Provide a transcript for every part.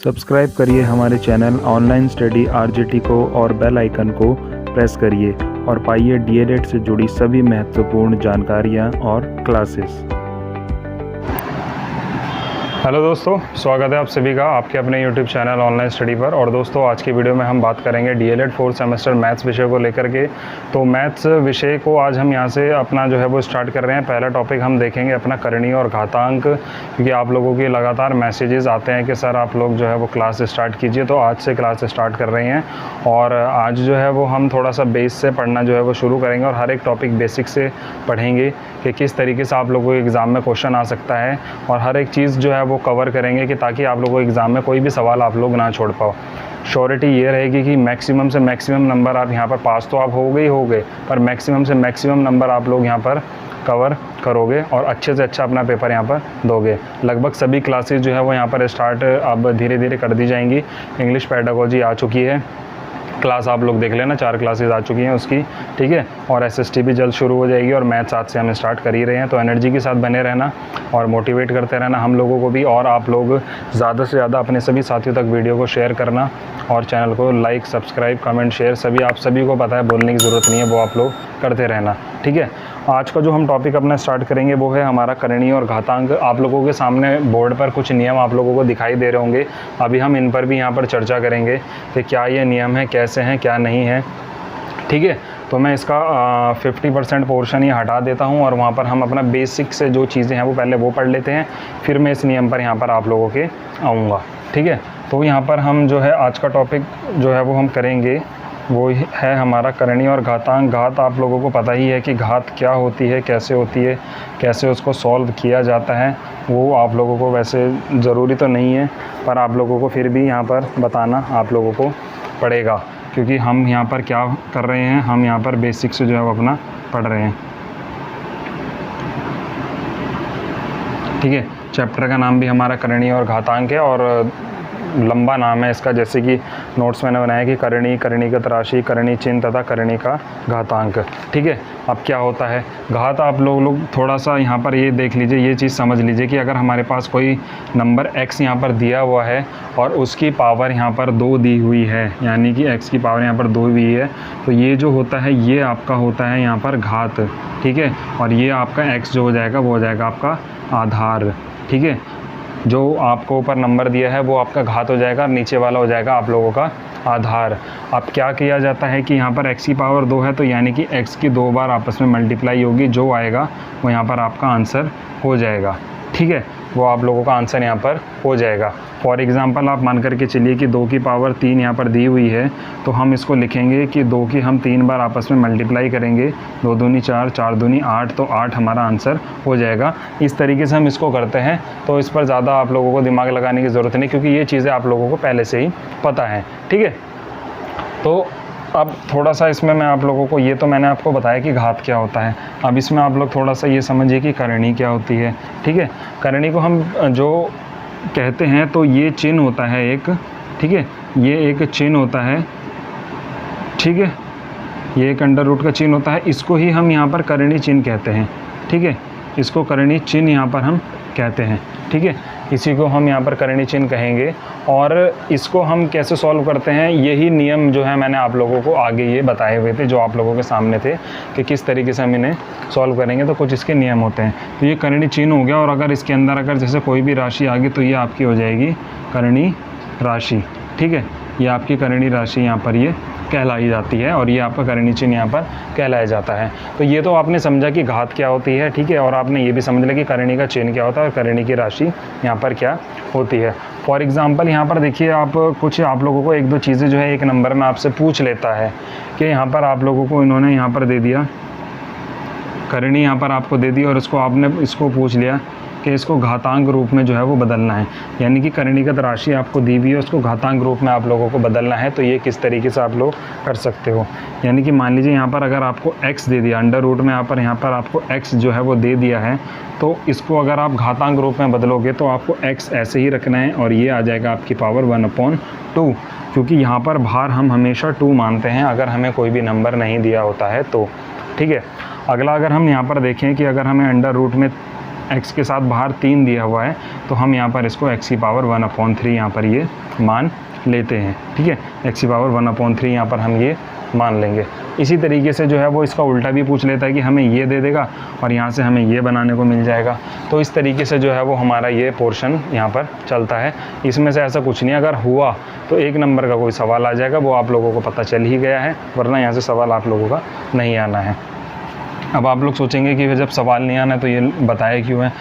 Subscribe करिए हमारे channel online study RJT को और बेल आइकन को प्रेस करिए और पाइए डीएलएड से जुड़ी सभी महत्वपूर्ण जानकारियाँ और क्लासेस। हेलो दोस्तों, स्वागत है आप सभी का आपके अपने यूट्यूब चैनल ऑनलाइन स्टडी पर। और दोस्तों, आज की वीडियो में हम बात करेंगे डीएलएड 4th सेमेस्टर मैथ्स विषय को लेकर के। तो मैथ्स विषय को आज हम यहाँ से अपना जो है वो स्टार्ट कर रहे हैं। पहला टॉपिक हम देखेंगे अपना करणीय और घातांक, क्योंकि आप लोगों के लगातार मैसेजेस आते हैं कि सर आप लोग जो है वो क्लास स्टार्ट कीजिए। तो आज से क्लास स्टार्ट कर रहे हैं और आज जो है वो हम थोड़ा सा बेस से पढ़ना जो है वो शुरू करेंगे और हर एक टॉपिक बेसिक से पढ़ेंगे कि किस तरीके से आप लोगों को एग्ज़ाम में क्वेश्चन आ सकता है, और हर एक चीज़ जो है वो कवर करेंगे कि ताकि आप लोगों को एग्ज़ाम में कोई भी सवाल आप लोग ना छोड़ पाओ। श्योरिटी ये रहेगी कि मैक्सिमम से मैक्सिमम नंबर आप यहाँ पर पास तो आप हो गए, पर मैक्सिमम से मैक्सिमम नंबर आप लोग यहाँ पर कवर करोगे और अच्छे से अच्छा अपना पेपर यहाँ पर दोगे। लगभग सभी क्लासेस जो है वो यहाँ पर स्टार्ट अब धीरे धीरे कर दी जाएंगी। इंग्लिश पेडागोजी आ चुकी है, क्लास आप लोग देख लेना, 4 क्लासेस आ चुकी हैं उसकी, ठीक है। और एसएसटी भी जल्द शुरू हो जाएगी और मैथ्स आज से हम स्टार्ट कर ही रहे हैं। तो एनर्जी के साथ बने रहना और मोटिवेट करते रहना हम लोगों को भी, और आप लोग ज़्यादा से ज़्यादा अपने सभी साथियों तक वीडियो को शेयर करना और चैनल को लाइक, सब्सक्राइब, कमेंट, शेयर सभी आप सभी को पता है, बोलने की ज़रूरत नहीं है, वो आप लोग करते रहना, ठीक है। आज का जो हम टॉपिक अपना स्टार्ट करेंगे वो है हमारा करणीय और घातांक। आप लोगों के सामने बोर्ड पर कुछ नियम आप लोगों को दिखाई दे रहे होंगे, अभी हम इन पर भी यहाँ पर चर्चा करेंगे कि क्या ये नियम है, कैसे हैं, क्या नहीं है, ठीक है। तो मैं इसका 50% पोर्शन ही हटा देता हूँ और वहाँ पर हम अपना बेसिक से जो चीज़ें हैं वो पहले वो पढ़ लेते हैं, फिर मैं इस नियम पर यहाँ पर आप लोगों के आऊँगा, ठीक है। तो यहाँ पर हम जो है आज का टॉपिक जो है वो हम करेंगे वो है हमारा करणीय और घातांक। घात आप लोगों को पता ही है कि घात क्या होती है, कैसे उसको सॉल्व किया जाता है, वो आप लोगों को वैसे ज़रूरी तो नहीं है, पर आप लोगों को फिर भी यहाँ पर बताना आप लोगों को पड़ेगा, क्योंकि हम यहाँ पर क्या कर रहे हैं, हम यहाँ पर बेसिक से जो है वो अपना पढ़ रहे हैं, ठीक है। चैप्टर का नाम भी हमारा करणीय और घातांक है और लंबा नाम है इसका, जैसे कि नोट्स मैंने बनाया कि करणी, करणीगत राशि, करणी चिन्ह तथा करणी का घातांक, ठीक है। अब क्या होता है घात, आप लोग थोड़ा सा यहाँ पर ये देख लीजिए, ये चीज़ समझ लीजिए कि अगर हमारे पास कोई नंबर x यहाँ पर दिया हुआ है और उसकी पावर यहाँ पर 2 दी हुई है, यानी कि x की पावर यहाँ पर 2 हुई है, तो ये जो होता है ये आपका होता है यहाँ पर घात, ठीक है। और ये आपका x जो हो जाएगा वो हो जाएगा आपका आधार, ठीक है। जो आपको ऊपर नंबर दिया है वो आपका घात हो जाएगा और नीचे वाला हो जाएगा आप लोगों का आधार। अब क्या किया जाता है कि यहाँ पर x की पावर 2 है, तो यानी कि x की 2 बार आपस में मल्टीप्लाई होगी, जो आएगा वो यहाँ पर आपका आंसर हो जाएगा, ठीक है। वो आप लोगों का आंसर यहाँ पर हो जाएगा। फॉर एग्ज़ाम्पल आप मान करके चलिए कि 2 की पावर 3 यहाँ पर दी हुई है, तो हम इसको लिखेंगे कि 2 की हम 3 बार आपस में मल्टीप्लाई करेंगे, 2 दूनी 4, 4 दूनी 8, तो 8 हमारा आंसर हो जाएगा। इस तरीके से हम इसको करते हैं, तो इस पर ज़्यादा आप लोगों को दिमाग लगाने की ज़रूरत नहीं, क्योंकि ये चीज़ें आप लोगों को पहले से ही पता है, ठीक है। तो अब थोड़ा सा इसमें मैं आप लोगों को, ये तो मैंने आपको बताया कि घात क्या होता है, अब इसमें आप लोग थोड़ा सा ये समझिए कि करणी क्या होती है, ठीक है। करणी को हम जो कहते हैं तो ये चिन्ह होता है एक, ठीक है, ये एक चिन्ह होता है, ठीक है, ये एक अंडर रूट का चिन्ह होता है, इसको ही हम यहाँ पर करणी चिन्ह कहते हैं, ठीक है। इसको करणी चिन्ह यहाँ पर हम कहते हैं, ठीक है, इसी को हम यहाँ पर करणी चिन्ह कहेंगे। और इसको हम कैसे सॉल्व करते हैं, यही नियम जो है मैंने आप लोगों को आगे ये बताए हुए थे, जो आप लोगों के सामने थे कि किस तरीके से हम इन्हें सॉल्व करेंगे। तो कुछ इसके नियम होते हैं। तो ये करणी चिन्ह हो गया, और अगर इसके अंदर अगर जैसे कोई भी राशि आ गई तो ये आपकी हो जाएगी करणी राशि, ठीक है। ये आपकी करणी राशि यहाँ पर ये कहलाई जाती है और ये आपका करणी चिन्ह यहाँ पर कहलाया जाता है। तो ये तो आपने समझा कि घात क्या होती है, ठीक है, और आपने ये भी समझ लिया कि करणी का चिन्ह क्या होता है और करणी की राशि यहाँ पर क्या होती है। फॉर एग्जांपल यहाँ पर देखिए, आप कुछ आप लोगों को 1-2 चीज़ें जो है एक नंबर में आपसे पूछ लेता है कि यहाँ पर आप लोगों को इन्होंने यहाँ पर दे दिया करणी, यहाँ पर आपको दे दी, और इसको आपने इसको पूछ लिया कि इसको घातांक रूप में जो है वो बदलना है, यानी कि करणीगत राशि आपको दी हुई है, उसको घातांक रूप में आप लोगों को बदलना है। तो ये किस तरीके से आप लोग कर सकते हो, यानी कि मान लीजिए यहाँ पर अगर आपको x दे दिया अंडर रूट में, यहाँ पर आपको x जो है वो दे दिया है, तो इसको अगर आप घातांक रूप में बदलोगे तो आपको x ऐसे ही रखना है और ये आ जाएगा आपकी पावर 1/2, क्योंकि यहाँ पर भार हम हमेशा 2 मानते हैं अगर हमें कोई भी नंबर नहीं दिया होता है तो, ठीक है। अगला अगर हम यहाँ पर देखें कि अगर हमें अंडर रूट में x के साथ बाहर 3 दिया हुआ है, तो हम यहाँ पर इसको x की पावर 1/3 यहाँ पर ये मान लेते हैं। ठीक है, x की पावर 1/3 यहाँ पर हम ये मान लेंगे। इसी तरीके से जो है वो इसका उल्टा भी पूछ लेता है कि हमें ये दे देगा और यहाँ से हमें ये बनाने को मिल जाएगा। तो इस तरीके से जो है वो हमारा ये पोर्शन यहाँ पर चलता है। इसमें से ऐसा कुछ नहीं, अगर हुआ तो 1 नंबर का कोई सवाल आ जाएगा, वो आप लोगों को पता चल ही गया है, वरना यहाँ से सवाल आप लोगों का नहीं आना है। अब आप लोग सोचेंगे कि जब सवाल नहीं आना है तो ये बताया क्यों है।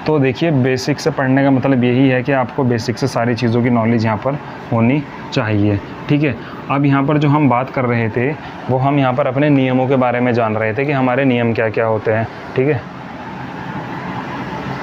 तो देखिए, बेसिक से पढ़ने का मतलब यही है कि आपको बेसिक से सारी चीज़ों की नॉलेज यहाँ पर होनी चाहिए। ठीक है, अब यहाँ पर जो हम बात कर रहे थे वो हम यहाँ पर अपने नियमों के बारे में जान रहे थे कि हमारे नियम क्या क्या होते हैं। ठीक है,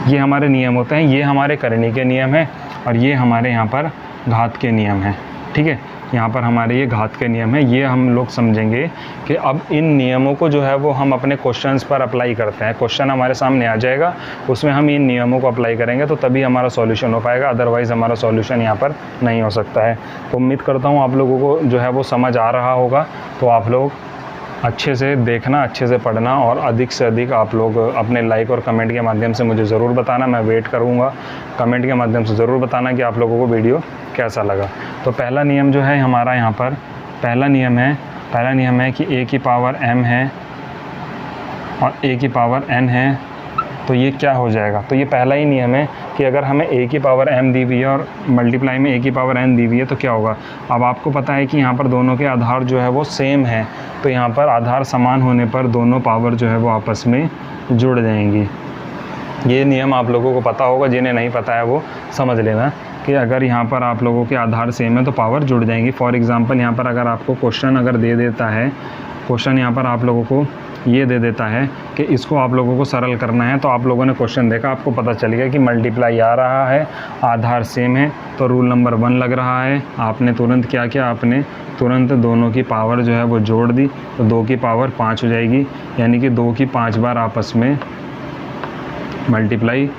ये हमारे नियम होते हैं, ये हमारे करनी के नियम हैं और ये हमारे यहाँ पर घात के नियम हैं। ठीक है, यहाँ पर हमारे ये घात के नियम है। ये हम लोग समझेंगे कि अब इन नियमों को जो है वो हम अपने क्वेश्चंस पर अप्लाई करते हैं। क्वेश्चन हमारे सामने आ जाएगा, उसमें हम इन नियमों को अप्लाई करेंगे तो तभी हमारा सॉल्यूशन हो पाएगा, अदरवाइज़ हमारा सॉल्यूशन यहाँ पर नहीं हो सकता है। तो उम्मीद करता हूँ आप लोगों को जो है वो समझ आ रहा होगा। तो आप लोग अच्छे से देखना, अच्छे से पढ़ना और अधिक से अधिक आप लोग अपने लाइक और कमेंट के माध्यम से मुझे ज़रूर बताना। मैं वेट करूँगा, कमेंट के माध्यम से ज़रूर बताना कि आप लोगों को वीडियो कैसा लगा। तो पहला नियम जो है हमारा यहाँ पर पहला नियम है कि a की पावर m है और a की पावर n है, तो ये क्या हो जाएगा। तो ये पहला ही नियम है कि अगर हमें a की पावर m दी हुई है और मल्टीप्लाई में a की पावर n दी हुई है तो क्या होगा। अब आपको पता है कि यहाँ पर दोनों के आधार जो है वो सेम है, तो यहाँ पर आधार समान होने पर दोनों पावर जो है वो आपस में जुड़ जाएंगी। ये नियम आप लोगों को पता होगा, जिन्हें नहीं पता है वो समझ लेना कि अगर यहाँ पर आप लोगों के आधार सेम है तो पावर जुड़ जाएंगी। फॉर एग्ज़ाम्पल यहाँ पर अगर आपको क्वेश्चन अगर दे देता है, क्वेश्चन यहाँ पर आप लोगों को ये दे देता है कि इसको आप लोगों को सरल करना है, तो आप लोगों ने क्वेश्चन देखा, आपको पता चल गया कि मल्टीप्लाई आ रहा है, आधार सेम है, तो रूल नंबर 1 लग रहा है। आपने तुरंत क्या किया, आपने तुरंत दोनों की पावर जो है वो जोड़ दी, तो 2 की पावर 5 हो जाएगी, यानी कि 2 की 5 बार आपस में मल्टीप्लाई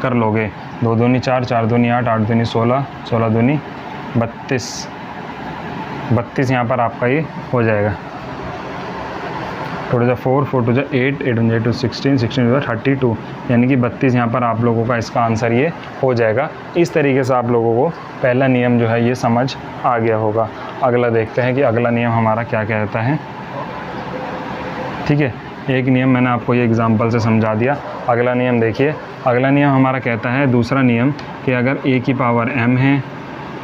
कर लोगे। 2 दूनी 4, 4 दूनी 8, 8 दूनी 16, 16 दूनी 32, 32 यहाँ पर आपका ये हो जाएगा। 2 4, 4 2 8, 8 1 2 16, 16 32, यानी कि 32 यहाँ पर आप लोगों का इसका आंसर ये हो जाएगा। इस तरीके से आप लोगों को पहला नियम जो है ये समझ आ गया होगा। अगला देखते हैं कि अगला नियम हमारा क्या कहता है। ठीक है, एक नियम मैंने आपको ये एग्जांपल से समझा दिया। अगला नियम देखिए, अगला नियम हमारा कहता है, दूसरा नियम, कि अगर a की पावर m है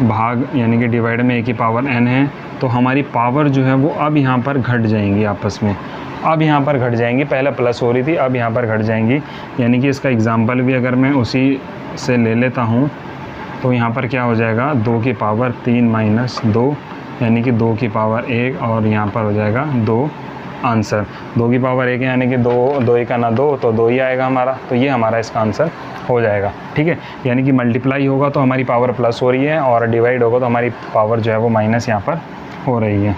भाग यानी कि डिवाइड में a की पावर n है, तो हमारी पावर जो है वो अब यहाँ पर घट जाएंगी आपस में। अब यहाँ पर घट जाएंगी, पहले प्लस हो रही थी, अब यहाँ पर घट जाएंगी। यानी कि इसका एग्जांपल भी अगर मैं उसी से ले लेता हूँ तो यहाँ पर क्या हो जाएगा, 2 की पावर 3 माइनस 2, यानी कि 2 की पावर 1, और यहाँ पर हो जाएगा 2 आंसर। 2 की पावर 1 यानी कि 2 1 ना 2, तो 2 ही आएगा हमारा, तो ये हमारा इसका आंसर हो जाएगा। ठीक है, यानी कि मल्टीप्लाई होगा तो हमारी पावर प्लस हो रही है और डिवाइड होगा तो हमारी पावर जो है वो माइनस यहाँ पर हो रही है।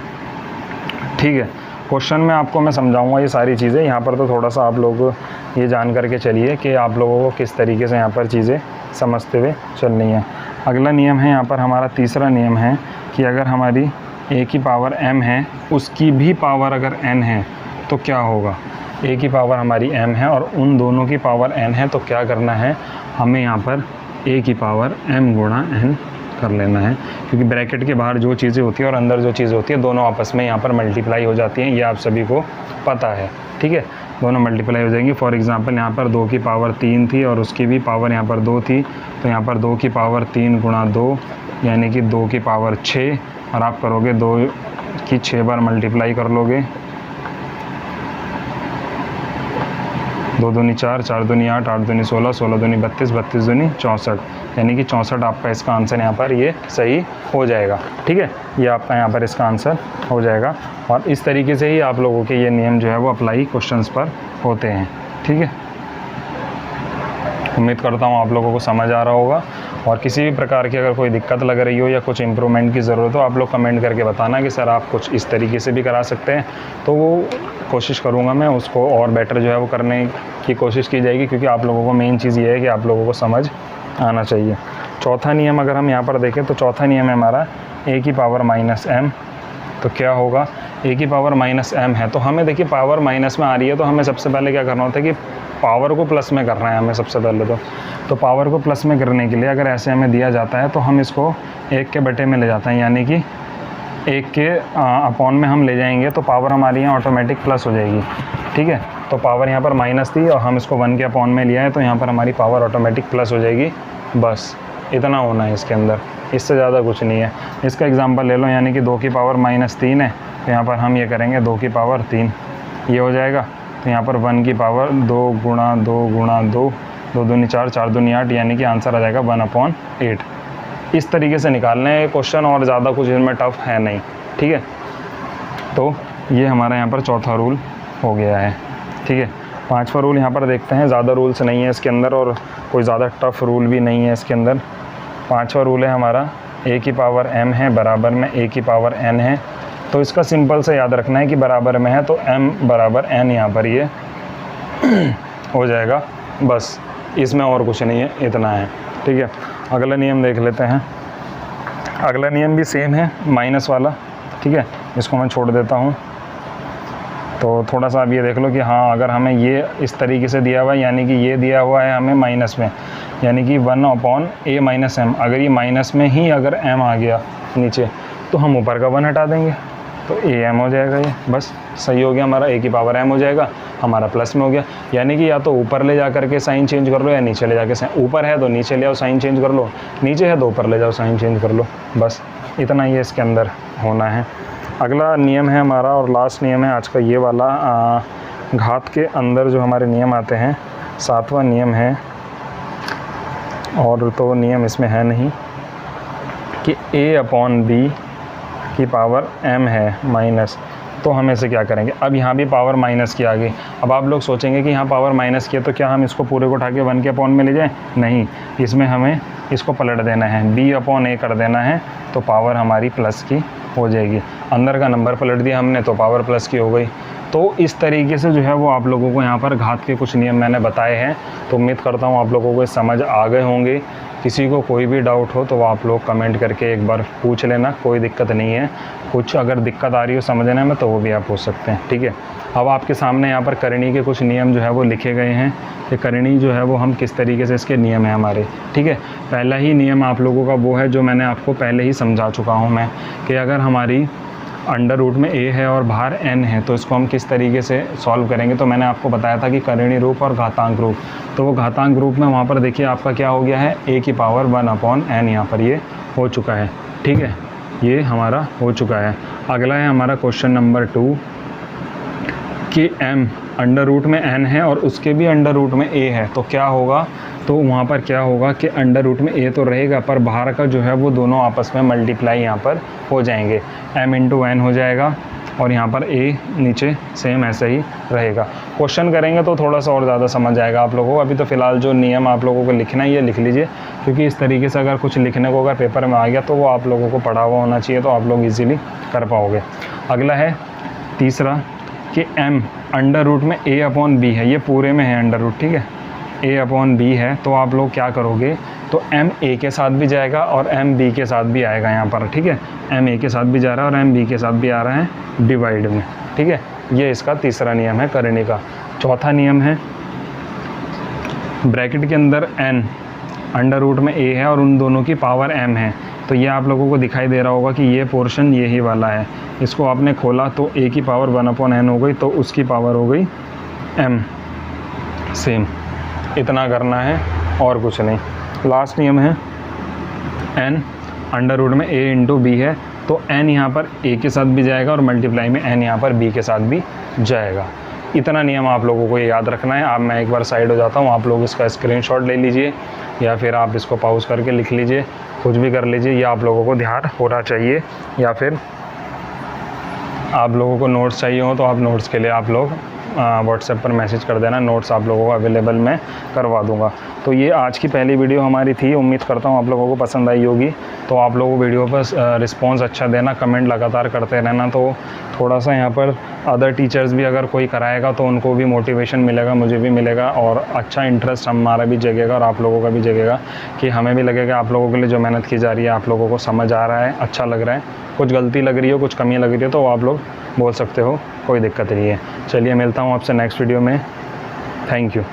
ठीक है, क्वेश्चन में आपको मैं समझाऊंगा ये सारी चीज़ें। यहाँ पर तो थोड़ा सा आप लोग ये जान करके चलिए कि आप लोगों को किस तरीके से यहाँ पर चीज़ें समझते हुए चलनी है। अगला नियम है यहाँ पर हमारा तीसरा नियम है कि अगर हमारी a की पावर m है, उसकी भी पावर अगर n है तो क्या होगा। a की पावर हमारी m है और उन दोनों की पावर n है, तो क्या करना है, हमें यहाँ पर a की पावर m गुणा n कर लेना है, क्योंकि ब्रैकेट के बाहर जो चीज़ें होती है और अंदर जो चीज़ें होती है दोनों आपस में यहाँ पर मल्टीप्लाई हो जाती हैं, ये आप सभी को पता है। ठीक है, दोनों मल्टीप्लाई हो जाएंगी। फॉर एग्जांपल यहाँ पर 2 की पावर 3 थी और उसकी भी पावर यहाँ पर 2 थी, तो यहाँ पर 2 की पावर 3 गुणा 2 यानी कि 2 की पावर 6, और आप करोगे 2 की 6 बार मल्टीप्लाई कर लोगे। 2 दूनी 4, 4 दूनी 8, 8 दूनी 16, 16 दूनी 32, 32 दूनी 64, यानी कि 64 आपका इसका आंसर यहाँ पर ये सही हो जाएगा। ठीक है, ये आपका यहाँ पर इसका आंसर हो जाएगा। और इस तरीके से ही आप लोगों के ये नियम जो है वो अप्लाई क्वेश्चंस पर होते हैं। ठीक है, उम्मीद करता हूँ आप लोगों को समझ आ रहा होगा। और किसी भी प्रकार की अगर कोई दिक्कत लग रही हो या कुछ इम्प्रूवमेंट की ज़रूरत हो, आप लोग कमेंट करके बताना कि सर आप कुछ इस तरीके से भी करा सकते हैं, तो वो कोशिश करूँगा मैं उसको और बेटर जो है वो करने की कोशिश की जाएगी, क्योंकि आप लोगों को मेन चीज़ ये है कि आप लोगों को समझ आना चाहिए। चौथा नियम अगर हम यहाँ पर देखें तो चौथा नियम है हमारा a की पावर माइनस m, तो क्या होगा, a की पावर माइनस m है, तो हमें देखिए पावर माइनस में आ रही है, तो हमें सबसे पहले क्या करना होता है कि पावर को प्लस में करना है हमें सबसे पहले तो पावर को प्लस में करने के लिए अगर ऐसे हमें दिया जाता है तो हम इसको 1 के बटे में ले जाते हैं, यानी कि 1 के अपॉन में हम ले जाएंगे तो पावर हमारी यहाँ ऑटोमेटिक प्लस हो जाएगी। ठीक है, तो पावर यहाँ पर माइनस थी और हम इसको 1 के अपॉन में लिया है तो यहाँ पर हमारी पावर ऑटोमेटिक प्लस हो जाएगी। बस इतना होना है इसके अंदर, इससे ज़्यादा कुछ नहीं है। इसका एग्जांपल ले लो, यानी कि 2 की पावर -3 है तो यहाँ पर हम ये करेंगे 2 की पावर 3, ये हो जाएगा। तो यहाँ पर 1 की पावर 2 गुणा 2 गुणा 2, 2 दूनी 4, 4 दूनी 8, यानी कि आंसर आ जाएगा 1/8। इस तरीके से निकालना है क्वेश्चन, और ज़्यादा कुछ इसमें टफ है नहीं। ठीक है, तो ये हमारा यहाँ पर चौथा रूल हो गया है। ठीक है, 5वां रूल यहाँ पर देखते हैं। ज़्यादा रूल्स नहीं है इसके अंदर और कोई ज़्यादा टफ रूल भी नहीं है इसके अंदर। 5वां रूल है हमारा a की पावर m है बराबर में a की पावर n है। तो इसका सिंपल से याद रखना है कि बराबर में है तो m बराबर n यहाँ पर ये हो जाएगा। बस इसमें और कुछ नहीं है, इतना है। ठीक है, अगला नियम देख लेते हैं। अगला नियम भी सेम है, माइनस वाला। ठीक है, इसको मैं छोड़ देता हूँ। तो थोड़ा सा आप ये देख लो कि हाँ, अगर हमें ये इस तरीके से दिया हुआ है, यानी कि ये दिया हुआ है हमें माइनस में, यानी कि 1/a माइनस m। अगर ये माइनस में ही अगर m आ गया नीचे तो हम ऊपर का 1 हटा देंगे तो am हो जाएगा। ये बस सही हो गया, हमारा a की पावर m हो जाएगा, हमारा प्लस में हो गया। यानी कि या तो ऊपर ले जा करके साइन चेंज कर लो या नीचे ले जाके साइन, ऊपर है तो नीचे ले आओ साइन चेंज कर लो, नीचे है तो ऊपर ले जाओ साइन चेंज कर लो। बस इतना ही इसके अंदर होना है। अगला नियम है हमारा और लास्ट नियम है आज का ये वाला। घात के अंदर जो हमारे नियम आते हैं, 7वां नियम है, और तो नियम इसमें है नहीं, कि a/b की पावर m है माइनस। तो हम ऐसे क्या करेंगे, अब यहाँ भी पावर माइनस की आ गई। अब आप लोग सोचेंगे कि यहाँ पावर माइनस की है तो क्या हम इसको पूरे को उठा के 1 के अपॉन में ले जाएं? नहीं, इसमें हमें इसको पलट देना है, b/a कर देना है तो पावर हमारी प्लस की हो जाएगी। अंदर का नंबर पलट दिया हमने तो पावर प्लस की हो गई। तो इस तरीके से जो है वो आप लोगों को यहाँ पर घात के कुछ नियम मैंने बताए हैं। तो उम्मीद करता हूँ आप लोगों को समझ आ गए होंगे। किसी को कोई भी डाउट हो तो आप लोग कमेंट करके एक बार पूछ लेना, कोई दिक्कत नहीं है। कुछ अगर दिक्कत आ रही हो समझने में तो वो भी आप पूछ सकते हैं। ठीक है, अब आपके सामने यहाँ पर करणी के कुछ नियम जो है वो लिखे गए हैं कि करणी जो है वो हम किस तरीके से इसके नियम हैं हमारे। ठीक है, पहला ही नियम आप लोगों का वो है जो मैंने आपको पहले ही समझा चुका हूँ मैं, कि अगर हमारी अंडर रूट में a है और बाहर n है तो इसको हम किस तरीके से सॉल्व करेंगे। तो मैंने आपको बताया था कि करणी रूप और घातांक रूप। तो वो घातांक रूप में वहाँ पर देखिए आपका क्या हो गया है, a की पावर 1/n यहाँ पर ये हो चुका है। ठीक है, ये हमारा हो चुका है। अगला है हमारा क्वेश्चन नंबर 2 कि m अंडर रूट में n है और उसके भी अंडर रूट में a है तो क्या होगा। तो वहाँ पर क्या होगा कि अंडर रूट में a तो रहेगा पर बाहर का जो है वो दोनों आपस में मल्टीप्लाई यहाँ पर हो जाएंगे, m × n हो जाएगा और यहाँ पर a नीचे सेम ऐसे ही रहेगा। क्वेश्चन करेंगे तो थोड़ा सा और ज़्यादा समझ आएगा आप लोगों को। अभी तो फ़िलहाल जो नियम आप लोगों को लिखना है ये लिख लीजिए, क्योंकि इस तरीके से अगर कुछ लिखने को अगर पेपर में आ गया तो वो आप लोगों को पढ़ा हुआ होना चाहिए तो आप लोग ईज़िली कर पाओगे। अगला है तीसरा कि m अंडर रूट में a/b है, ये पूरे में है अंडर रूट। ठीक है, a/b है तो आप लोग क्या करोगे, तो m a के साथ भी जाएगा और m b के साथ भी आएगा यहाँ पर। ठीक है, m a के साथ भी जा रहा है और m b के साथ भी आ रहा है डिवाइड में। ठीक है, ये इसका तीसरा नियम है करणी का। चौथा नियम है ब्रैकेट के अंदर n अंडर रूट में a है और उन दोनों की पावर m है। तो ये आप लोगों को दिखाई दे रहा होगा कि ये पोर्शन यही वाला है। इसको आपने खोला तो a की पावर 1/n हो गई तो उसकी पावर हो गई m। सेम इतना करना है और कुछ नहीं। लास्ट नियम है n अंडर रूट में a × b है तो n यहाँ पर a के साथ भी जाएगा और मल्टीप्लाई में n यहाँ पर b के साथ भी जाएगा। इतना नियम आप लोगों को ये याद रखना है। अब मैं एक बार साइड हो जाता हूँ, आप लोग इसका स्क्रीनशॉट ले लीजिए या फिर आप इसको पॉज करके लिख लीजिए, कुछ भी कर लीजिए। ये आप लोगों को ध्यान होना चाहिए, या फिर आप लोगों को नोट्स चाहिए हो तो आप नोट्स के लिए आप लोग व्हाट्सएप पर मैसेज कर देना, नोट्स आप लोगों को अवेलेबल मैं करवा दूंगा। तो ये आज की पहली वीडियो हमारी थी, उम्मीद करता हूँ आप लोगों को पसंद आई होगी। तो आप लोगों को वीडियो पर रिस्पांस अच्छा देना, कमेंट लगातार करते रहना, तो थोड़ा सा यहाँ पर अदर टीचर्स भी अगर कोई कराएगा तो उनको भी मोटिवेशन मिलेगा, मुझे भी मिलेगा और अच्छा इंटरेस्ट हमारा भी जगेगा और आप लोगों का भी जगेगा कि हमें भी लगेगा आप लोगों के लिए जो मेहनत की जा रही है आप लोगों को समझ आ रहा है, अच्छा लग रहा है। कुछ गलती लग रही हो, कुछ कमी लग रही है तो आप लोग बोल सकते हो, कोई दिक्कत नहीं है। चलिए मिलता हूँ आपसे नेक्स्ट वीडियो में। Thank you.